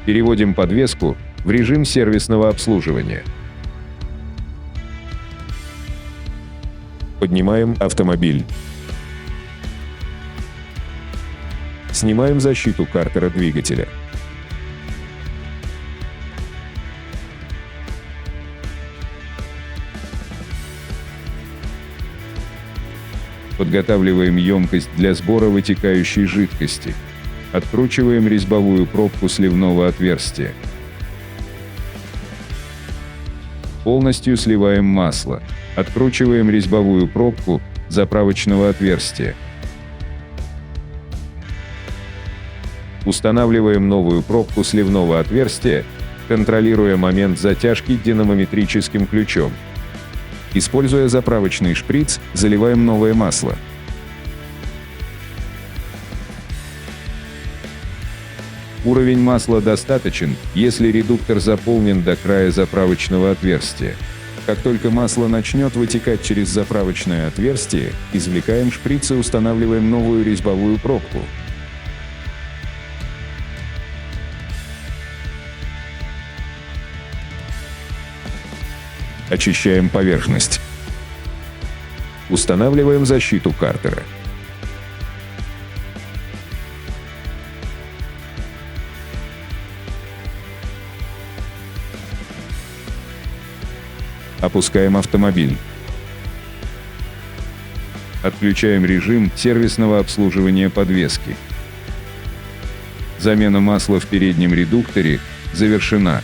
Переводим подвеску в режим сервисного обслуживания. Поднимаем автомобиль. Снимаем защиту картера двигателя. Подготавливаем емкость для сбора вытекающей жидкости. Откручиваем резьбовую пробку сливного отверстия. Полностью сливаем масло. Откручиваем резьбовую пробку заправочного отверстия. Устанавливаем новую пробку сливного отверстия, контролируя момент затяжки динамометрическим ключом. Используя заправочный шприц, заливаем новое масло. Уровень масла достаточен, если редуктор заполнен до края заправочного отверстия. Как только масло начнет вытекать через заправочное отверстие, извлекаем шприц и устанавливаем новую резьбовую пробку. Очищаем поверхность. Устанавливаем защиту картера. Опускаем автомобиль. Отключаем режим сервисного обслуживания подвески. Замена масла в переднем редукторе завершена.